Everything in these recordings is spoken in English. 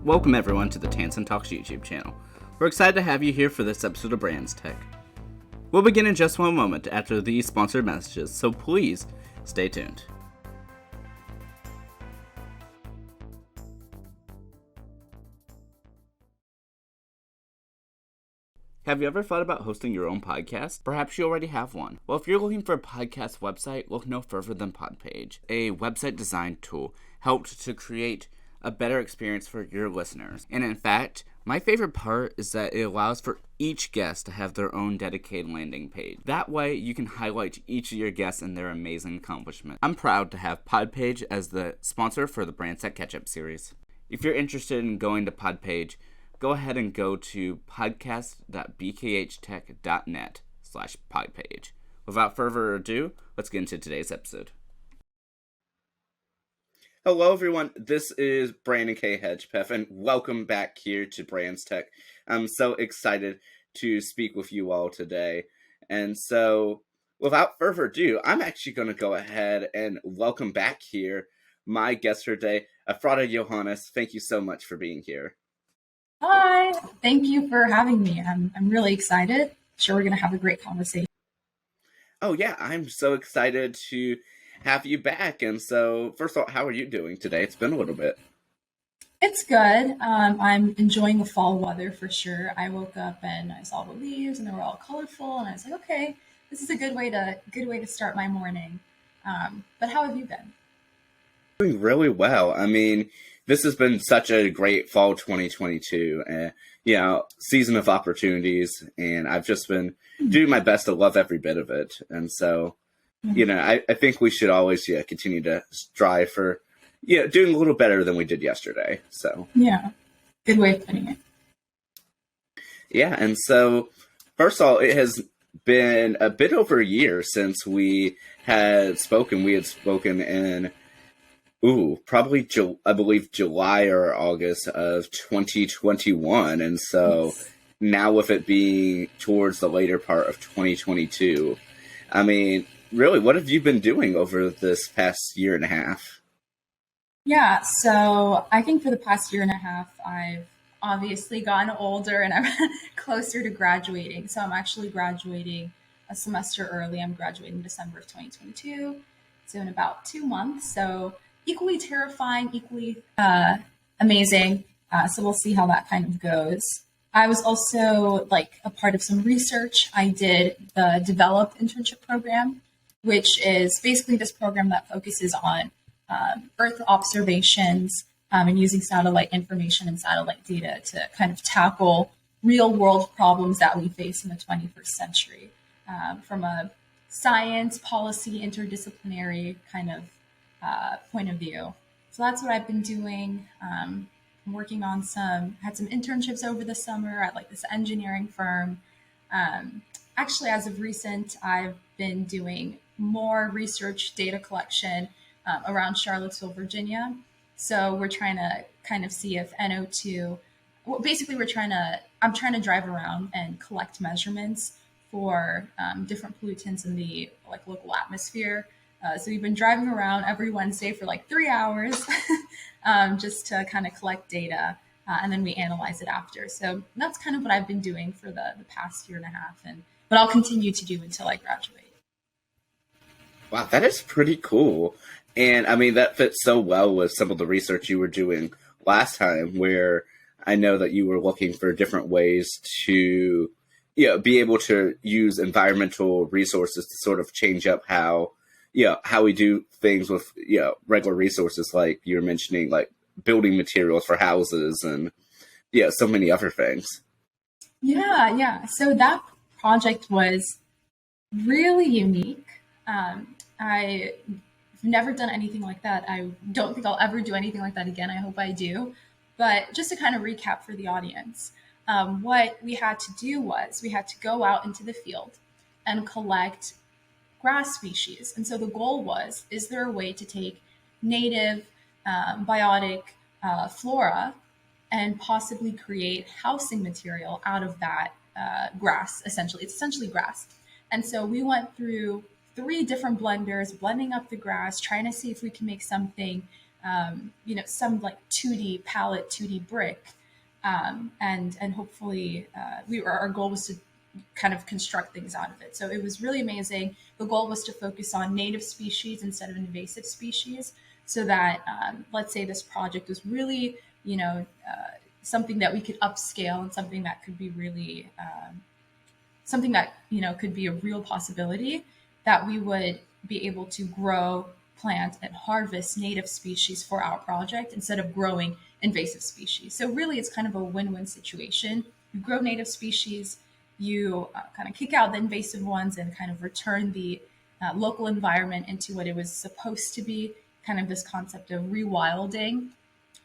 Welcome everyone to the Tansson Talks YouTube channel. We're excited to have you here for this episode of Bran'sTech. We'll begin in just one moment after these sponsored messages, so please stay tuned. Have you ever thought about hosting your own podcast? Perhaps you already have one. Well, if you're looking for a podcast website, look no further than Podpage. A website design tool helped to create a better experience for your listeners. And in fact, my favorite part is that it allows for each guest to have their own dedicated landing page. That way, you can highlight each of your guests and their amazing accomplishments. I'm proud to have Podpage as the sponsor for the Bran'sTech Catch-Up series. If you're interested in going to Podpage, go ahead and go to podcast.bkhtech.net/podpage. Without further ado, let's get into today's episode. Hello everyone, this is Brandon K. Hedgepeth, and welcome back here to Bran'sTech. I'm so excited to speak with you all today. And so, without further ado, I'm actually going to go ahead and welcome back here my guest for today, Ephrata Yohannes. Thank you so much for being here. Hi, thank you for having me. I'm really excited. Sure, we're going to have a great conversation. Oh yeah, I'm so excited to have you back. And so, first of all, how are you doing today? It's been a little bit. It's good. I'm enjoying the fall weather for sure. I woke up and I saw the leaves and they were all colorful, and I was like, okay, this is a good way to start my morning. But how have you been? Doing really well. I mean, this has been such a great fall 2022, season of opportunities, and I've just been doing my best to love every bit of it. And so, I think we should always continue to strive for doing a little better than we did yesterday. So yeah, good way of putting it. Yeah, and so first of all, it has been a bit over a year since we had spoken. We had spoken in probably I believe July or August of 2021, and so now with it being towards the later part of 2022, I mean, really, what have you been doing over this past year and a half? Yeah, so I think for the past year and a half, I've obviously gotten older and I'm closer to graduating. So I'm actually graduating a semester early. I'm graduating December of 2022, so in about 2 months. So equally terrifying, equally amazing. So we'll see how that kind of goes. I was also a part of some research. I did the Develop internship program, which is basically this program that focuses on Earth observations and using satellite information and satellite data to kind of tackle real world problems that we face in the 21st century from a science, policy, interdisciplinary kind of point of view. So that's what I've been doing. I'm working on had some internships over the summer at this engineering firm. Actually, as of recent, I've been doing more research data collection around Charlottesville, Virginia. So we're trying to kind of see if NO2, basically I'm trying to drive around and collect measurements for different pollutants in the local atmosphere. So we've been driving around every Wednesday for 3 hours just to kind of collect data, and then we analyze it after. So that's kind of what I've been doing for the past year and a half, but I'll continue to do until I graduate. Wow, that is pretty cool. And I mean, that fits so well with some of the research you were doing last time, where I know that you were looking for different ways to be able to use environmental resources to sort of change up how we do things with, regular resources, like you were mentioning, like building materials for houses and, so many other things. Yeah. So that project was really unique. I've never done anything like that. I don't think I'll ever do anything like that again. I hope I do. But just to kind of recap for the audience, what we had to do was we had to go out into the field and collect grass species. And so the goal was, is there a way to take native biotic flora and possibly create housing material out of that grass, essentially? It's essentially grass. And so we went through 3 different blenders, blending up the grass, trying to see if we can make something some like 2D palette, 2D brick, and hopefully our goal was to kind of construct things out of it. So it was really amazing. The goal was to focus on native species instead of invasive species, so that let's say this project was really something that we could upscale and something that could be really something that could be a real possibility, that we would be able to grow, plant, and harvest native species for our project instead of growing invasive species. So really, it's kind of a win-win situation. You grow native species, you kind of kick out the invasive ones, and kind of return the local environment into what it was supposed to be, kind of this concept of rewilding.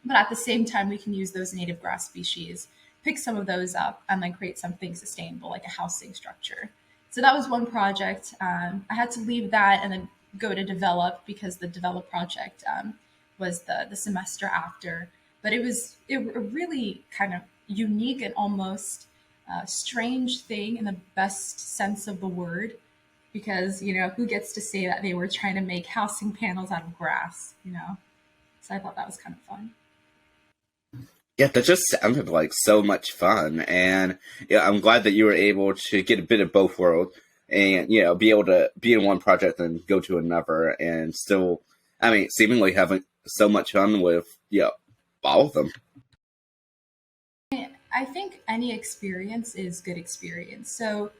But at the same time, we can use those native grass species, pick some of those up, and then create something sustainable, like a housing structure. So that was one project. I had to leave that and then go to develop, because the develop project was the semester after. But it was a really kind of unique and almost strange thing in the best sense of the word, because who gets to say that they were trying to make housing panels out of grass. So I thought that was kind of fun. Yeah, that just sounded like so much fun, and I'm glad that you were able to get a bit of both worlds, and be able to be in one project and go to another, and still, seemingly having so much fun with all of them. I think any experience is good experience. So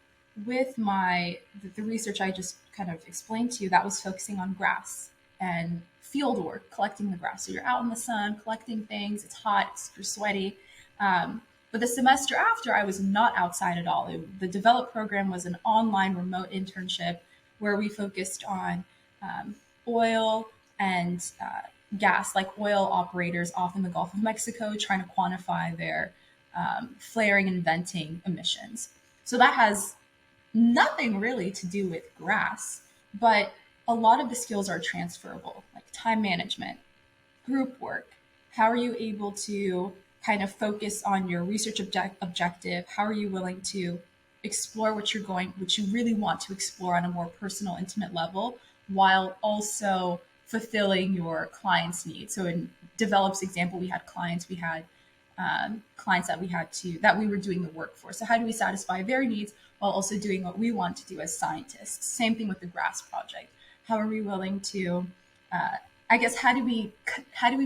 with the research I just kind of explained to you, that was focusing on grass and field work, collecting the grass. So you're out in the sun, collecting things. It's hot, you're sweaty. But the semester after, I was not outside at all. The Develop program was an online remote internship where we focused on oil and gas, like oil operators off in the Gulf of Mexico, trying to quantify their flaring and venting emissions. So that has nothing really to do with grass, but a lot of the skills are transferable, like time management, group work. How are you able to kind of focus on your research objective? How are you willing to explore what you really want to explore on a more personal, intimate level, while also fulfilling your client's needs? So in Develop's example, we had clients that we were doing the work for. So how do we satisfy their needs while also doing what we want to do as scientists? Same thing with the grass project. How are we willing to, how do we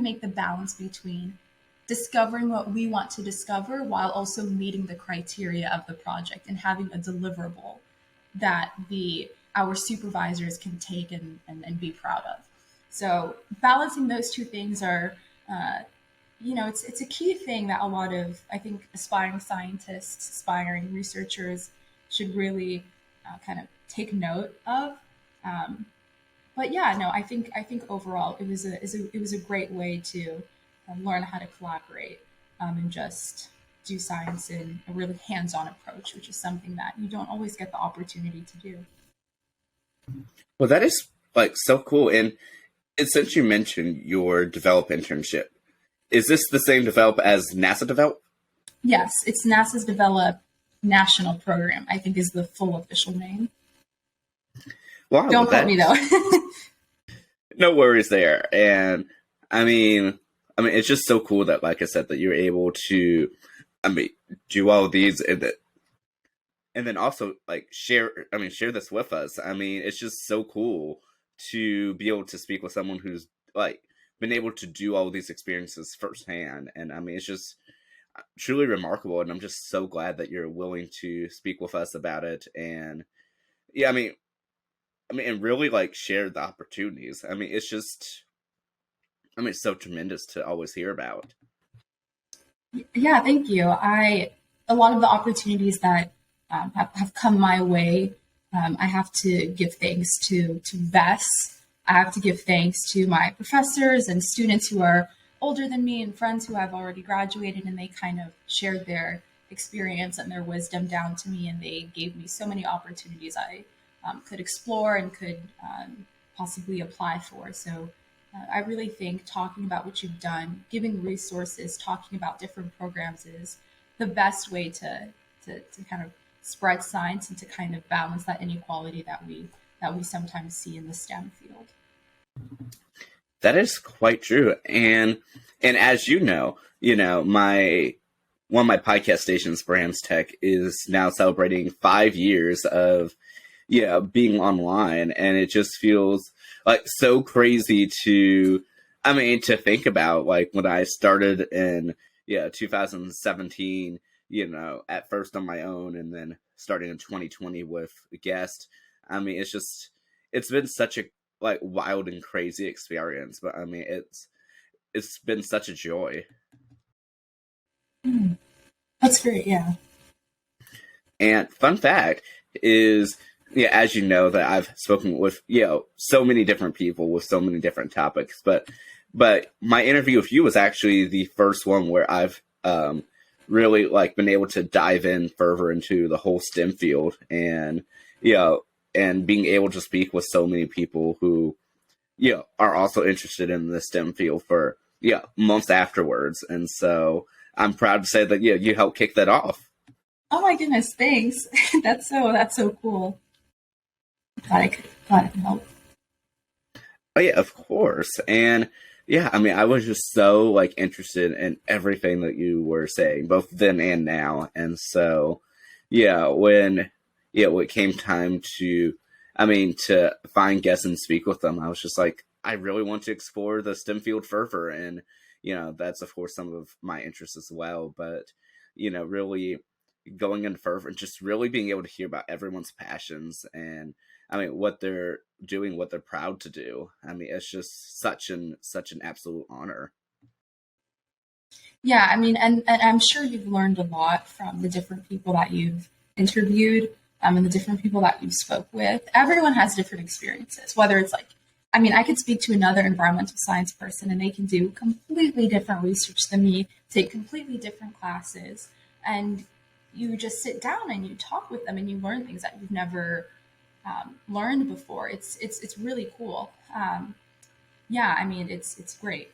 make the balance between discovering what we want to discover while also meeting the criteria of the project and having a deliverable that our supervisors can take and be proud of? So balancing those two things are, it's a key thing that a lot of, I think, aspiring scientists, aspiring researchers should really kind of take note of. But yeah, no, I think overall it was a great way to learn how to collaborate and just do science in a really hands-on approach, which is something that you don't always get the opportunity to do. Well, that is like so cool. And since you mentioned your Develop internship, is this the same Develop as NASA Develop? Yes, it's NASA's Develop National Program, I think is the full official name. Wow, don't quote me though. No worries there. And I mean, it's just so cool that, like I said, that you're able to, do all of these and then also like share this with us. It's just so cool to be able to speak with someone who's like been able to do all these experiences firsthand. And it's just truly remarkable. And I'm just so glad that you're willing to speak with us about it. And yeah, and really like share the opportunities. It's just, it's so tremendous to always hear about. Yeah, thank you. A lot of the opportunities that have come my way, I have to give thanks to VES. I have to give thanks to my professors and students who are older than me and friends who have already graduated, and they kind of shared their experience and their wisdom down to me, and they gave me so many opportunities I could explore and could possibly apply for. So I really think talking about what you've done, giving resources, talking about different programs is the best way to kind of spread science and to kind of balance that inequality that we sometimes see in the STEM field. That is quite true. And as my one of my podcast stations, Bran'sTech, is now celebrating 5 years of being online, and it just feels like so crazy to think about, like when I started in 2017, at first on my own, and then starting in 2020 with a guest. It's been such a like wild and crazy experience, but it's been such a joy. Mm, that's great. Yeah. And fun fact is, as you know, that I've spoken with so many different people with so many different topics, but my interview with you was actually the first one where I've really like been able to dive in further into the whole STEM field, and and being able to speak with so many people who are also interested in the STEM field for months afterwards. And so I'm proud to say that you helped kick that off. Oh my goodness, thanks. That's so cool. Glad I could help. Oh yeah, of course. And I was just so like interested in everything that you were saying, both then and now. And so when when it came time to find guests and speak with them, I was just like, I really want to explore the STEM field further. And that's of course some of my interests as well. But really going in further and just really being able to hear about everyone's passions and what they're doing, what they're proud to do. It's just such an absolute honor. Yeah, I mean, and I'm sure you've learned a lot from the different people that you've interviewed, and the different people that you spoke with. Everyone has different experiences, whether it's like, I mean, I could speak to another environmental science person and they can do completely different research than me, take completely different classes, and you just sit down and you talk with them and you learn things that you've never learned before. It's really cool. Yeah, I mean, it's great.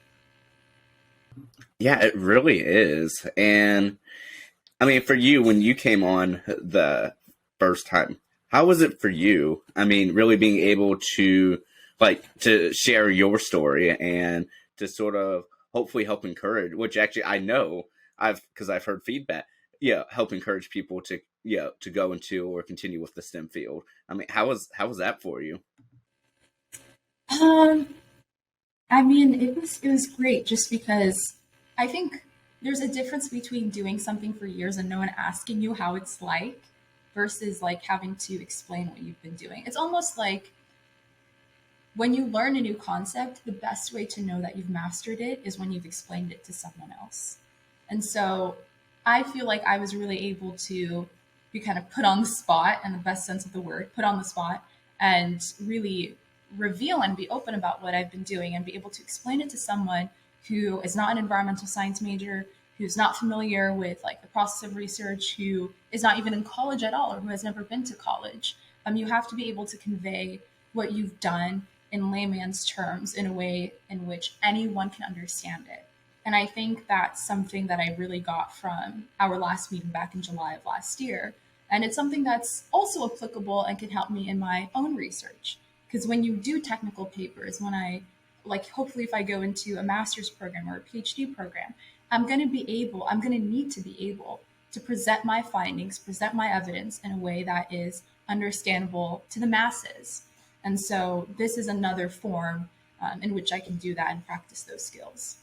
Yeah, it really is. And for you, when you came on the first time, how was it for you? Really being able to to share your story and to sort of hopefully help encourage, which actually I know because I've heard feedback, help encourage people to to go into or continue with the STEM field. How was that for you? Um, I mean, it was great just because I think there's a difference between doing something for years and no one asking you how it's like versus like having to explain what you've been doing. It's almost like when you learn a new concept, the best way to know that you've mastered it is when you've explained it to someone else. And so I feel like I was really able to be kind of put on the spot, in the best sense of the word, put on the spot, and really reveal and be open about what I've been doing and be able to explain it to someone who is not an environmental science major, who's not familiar with like the process of research, who is not even in college at all, or who has never been to college. You have to be able to convey what you've done in layman's terms in a way in which anyone can understand it. And I think that's something that I really got from our last meeting back in July of last year. And it's something that's also applicable and can help me in my own research. Because when you do technical papers, when I, like, hopefully if I go into a master's program or a PhD program, I'm going to need to be able to present my findings, present my evidence in a way that is understandable to the masses. And so this is another form in which I can do that and practice those skills.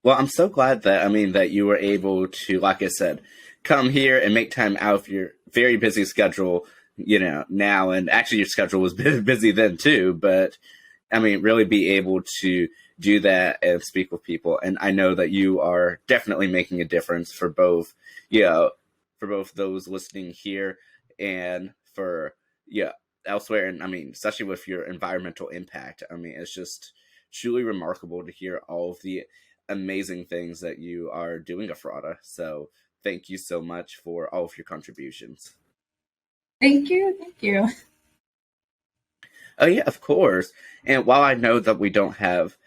Well, I'm so glad that that you were able to, like I said, come here and make time out of your very busy schedule, now. And actually your schedule was busy then too, but really be able to do that and speak with people. And I know that you are definitely making a difference for both, for both those listening here and for, elsewhere. And especially with your environmental impact. It's just truly remarkable to hear all of the amazing things that you are doing, Ephrata. So thank you so much for all of your contributions. Thank you. Thank you. Oh yeah, of course. And while I know that we don't have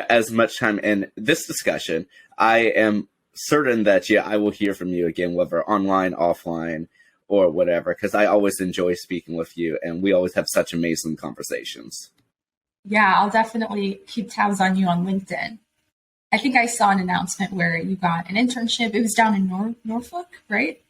as much time in this discussion, I am certain that I will hear from you again, whether online, offline, or whatever, because I always enjoy speaking with you and we always have such amazing conversations. Yeah, I'll definitely keep tabs on you on LinkedIn. I think I saw an announcement where you got an internship. It was down in Norfolk, right?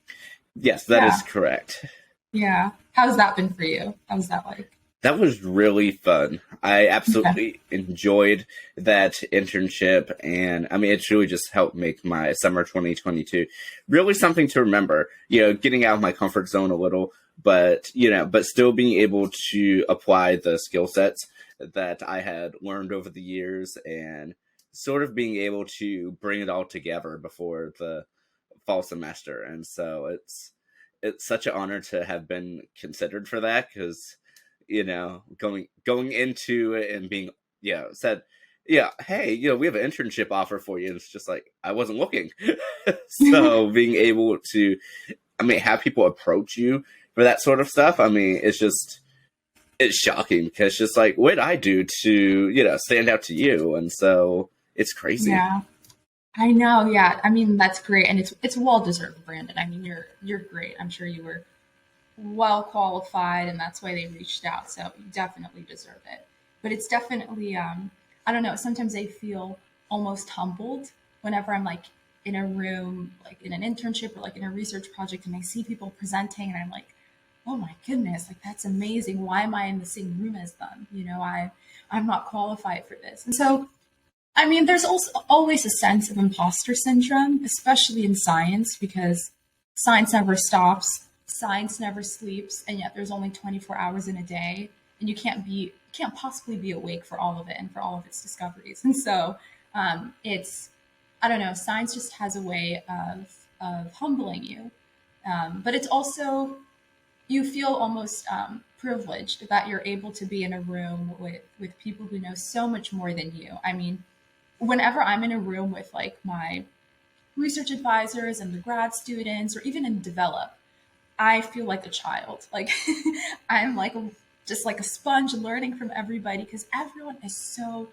Yes, that is Yeah. correct. Yeah. How's that been for you? How was that like? That was really fun. I Okay. absolutely enjoyed that internship, and I mean, it's really just helped make my summer 2022 really something to remember. Getting out of my comfort zone a little, but but still being able to apply the skill sets that I had learned over the years, and sort of being able to bring it all together before the fall semester. And so it's such an honor to have been considered for that, because going into it and being said, yeah, hey, we have an internship offer for you, and it's just like I wasn't looking. So being able to, I mean, have people approach you for that sort of stuff, I mean, it's shocking, because it's just like, what did I do to stand out to you? And so it's crazy. Yeah. I know, yeah. I mean, that's great, and it's well deserved, Brandon. I mean, you're great. I'm sure you were well qualified, and that's why they reached out. So you definitely deserve it. But it's definitely, I don't know. Sometimes I feel almost humbled whenever I'm like in a room, like in an internship or like in a research project, and I see people presenting, and I'm like, oh my goodness, like that's amazing. Why am I in the same room as them? I'm not qualified for this, and so I mean, there's also always a sense of imposter syndrome, especially in science, because science never stops, science never sleeps, and yet there's only 24 hours in a day, and you can't possibly be awake for all of it and for all of its discoveries. And so it's I don't know, science just has a way of humbling you, but it's also you feel almost privileged that you're able to be in a room with people who know so much more than you. I mean, whenever I'm in a room with like my research advisors and the grad students, or even in develop, I feel like a child. Like I'm like just like a sponge learning from everybody, because everyone is so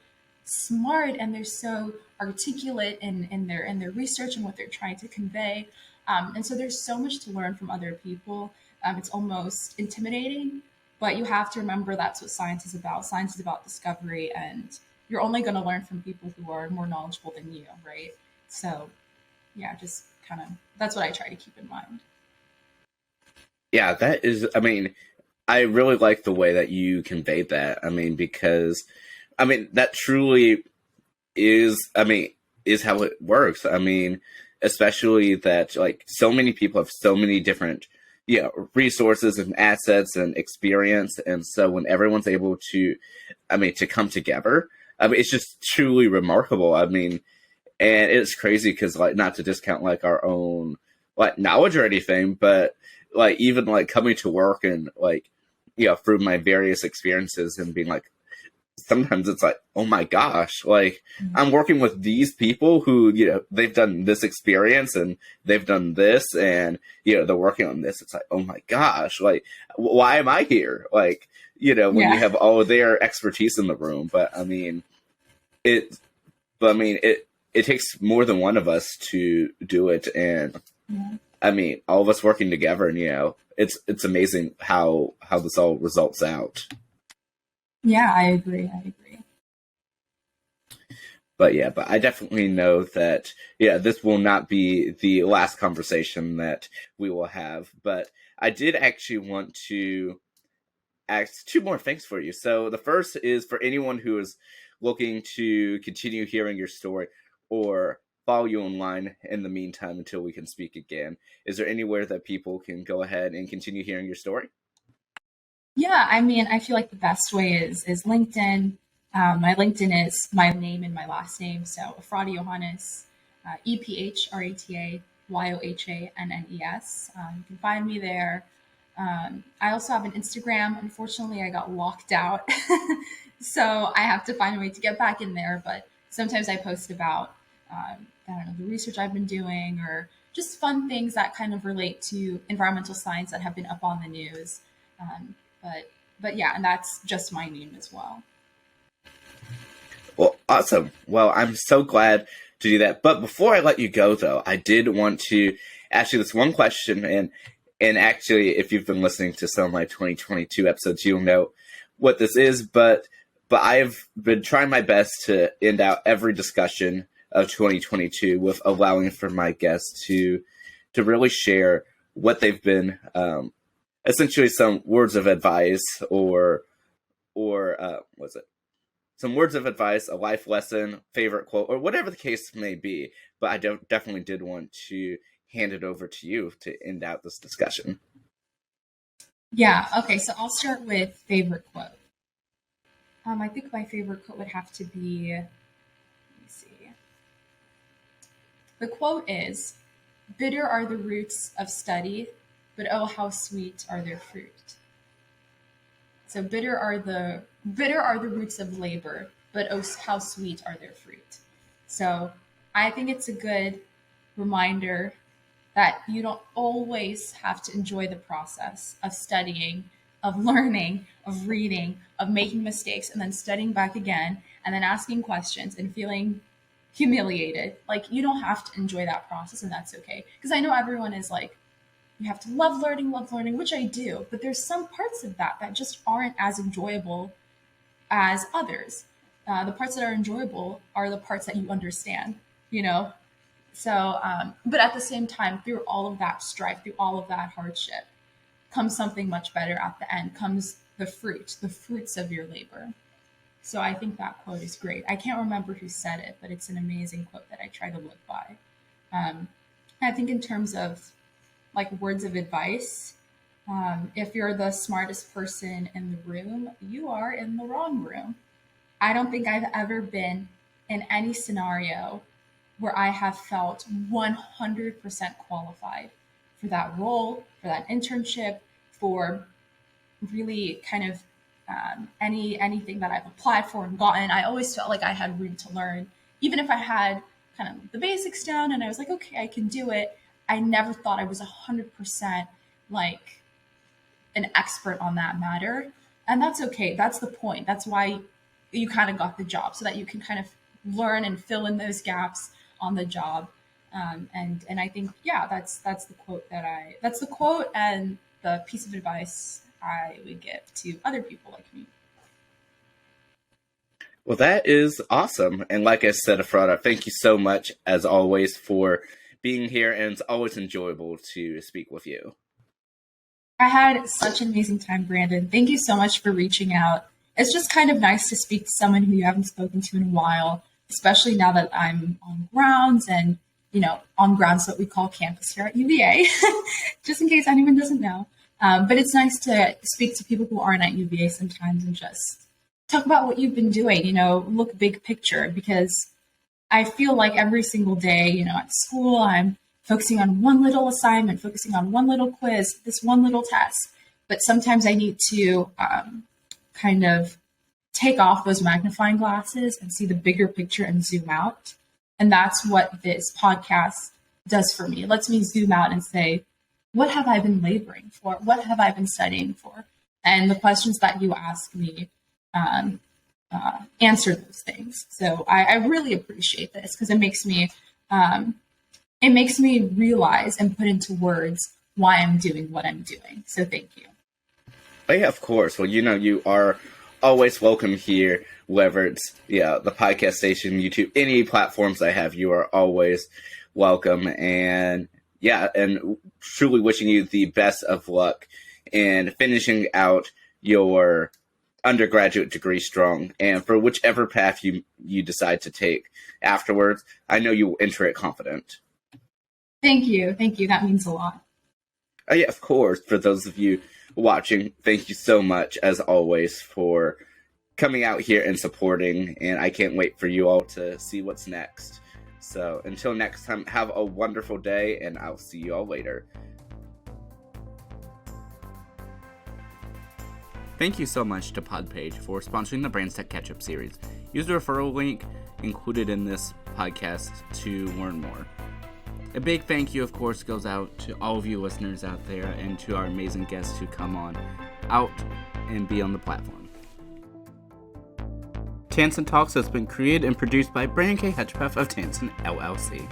smart and they're so articulate in their research and what they're trying to convey. And so there's so much to learn from other people. It's almost intimidating, but you have to remember that's what science is about. Science is about discovery, and you're only going to learn from people who are more knowledgeable than you, right? So, yeah, just kind of that's what I try to keep in mind. Yeah, that is, I mean, I really like the way that you conveyed that. I mean, because, I mean, that truly is, I mean, is how it works. I mean, especially that, like, so many people have so many different, resources and assets and experience. And so when everyone's able to, I mean, to come together, I mean, it's just truly remarkable. I mean, and it's crazy because, like, not to discount like our own like knowledge or anything, but like even like coming to work and like through my various experiences and being like, sometimes it's like, oh my gosh, like I'm working with these people who they've done this experience and they've done this, and they're working on this. It's like, oh my gosh, like why am I here? Like when you Yeah. have all of their expertise in the room. But I mean it but I mean it takes more than one of us to do it. And Yeah. I mean, all of us working together, and it's amazing how this all results out. Yeah, I agree. I agree. But yeah, but I definitely know that this will not be the last conversation that we will have. But I did actually want to ask two more things for you. So the first is for anyone who is looking to continue hearing your story or follow you online in the meantime until we can speak again. Is there anywhere that people can go ahead and continue hearing your story? Yeah, I mean, I feel like the best way is LinkedIn. My LinkedIn is my name and my last name, so Ephrata Yohannes, EPHRATAYOHANNES. You can find me there. I also have an Instagram. Unfortunately, I got locked out, so I have to find a way to get back in there. But sometimes I post about I don't know, the research I've been doing, or just fun things that kind of relate to environmental science that have been up on the news. Um, but but yeah, and that's just my name as well. Well, awesome. Well, I'm so glad to do that. But before I let you go, though, I did want to ask you this one question. And actually, if you've been listening to some of my 2022 episodes, you'll know what this is. But but I've been trying my best to end out every discussion of 2022 with allowing for my guests to really share what they've been, essentially some words of advice or what's it? Some words of advice, a life lesson, favorite quote, or whatever the case may be. But I definitely did want to hand it over to you to end out this discussion. Yeah, okay, so I'll start with favorite quote. I think my favorite quote would have to be, let me see. The quote is, "Bitter are the roots of study, but oh, how sweet are their fruit." So bitter are the roots of labor, but oh, how sweet are their fruit. So I think it's a good reminder that you don't always have to enjoy the process of studying, of learning, of reading, of making mistakes, and then studying back again, and then asking questions and feeling humiliated. Like, you don't have to enjoy that process, and that's okay. Because I know everyone is like, you have to love learning, which I do, but there's some parts of that just aren't as enjoyable as others. The parts that are enjoyable are the parts that you understand, you know? So, but at the same time, through all of that strife, through all of that hardship, comes something much better at the end, comes the fruits of your labor. So I think that quote is great. I can't remember who said it, but it's an amazing quote that I try to live by. I think in terms of like words of advice, if you're the smartest person in the room, you are in the wrong room. I don't think I've ever been in any scenario where I have felt 100% qualified for that role, for that internship, for really kind of anything that I've applied for and gotten. I always felt like I had room to learn, even if I had kind of the basics down and I was like, okay, I can do it. I never thought I was 100% like an expert on that matter. And that's okay. That's the point. That's why you kind of got the job, so that you can kind of learn and fill in those gaps on the job. And I think, yeah, that's the quote that's the quote and the piece of advice I would give to other people like me. Well, that is awesome. And like I said, Ephrata, thank you so much, as always, for being here. And it's always enjoyable to speak with you. I had such an amazing time, Brandon. Thank you so much for reaching out. It's just kind of nice to speak to someone who you haven't spoken to in a while, especially now that I'm on grounds and, on grounds that we call campus here at UVA, just in case anyone doesn't know. But it's nice to speak to people who aren't at UVA sometimes and just talk about what you've been doing, look big picture, because I feel like every single day, at school, I'm focusing on one little assignment, focusing on one little quiz, this one little test. But sometimes I need to kind of take off those magnifying glasses and see the bigger picture and zoom out. And that's what this podcast does for me. It lets me zoom out and say, what have I been laboring for? What have I been studying for? And the questions that you ask me answer those things. So I really appreciate this, because it makes me realize and put into words why I'm doing what I'm doing. So thank you. Oh, yeah, of course. Well, you are always welcome here, whether it's the podcast station, YouTube, any platforms I have, you are always welcome. And and truly wishing you the best of luck in finishing out your undergraduate degree strong. And for whichever path you decide to take afterwards, I know you will enter it confident. Thank you. That means a lot. Oh, yeah, of course. For those of you watching, thank you so much, as always, for coming out here and supporting. And I can't wait for you all to see what's next. So until next time, have a wonderful day, and I'll see you all later. Thank you so much to Podpage for sponsoring the Bran'sTech Catch-Up series. Use the referral link included in this podcast to learn more. A big thank you, of course, goes out to all of you listeners out there and to our amazing guests who come on out and be on the platform. Tansson Talks has been created and produced by Brandon K. Hedgepeth of Tansson, LLC.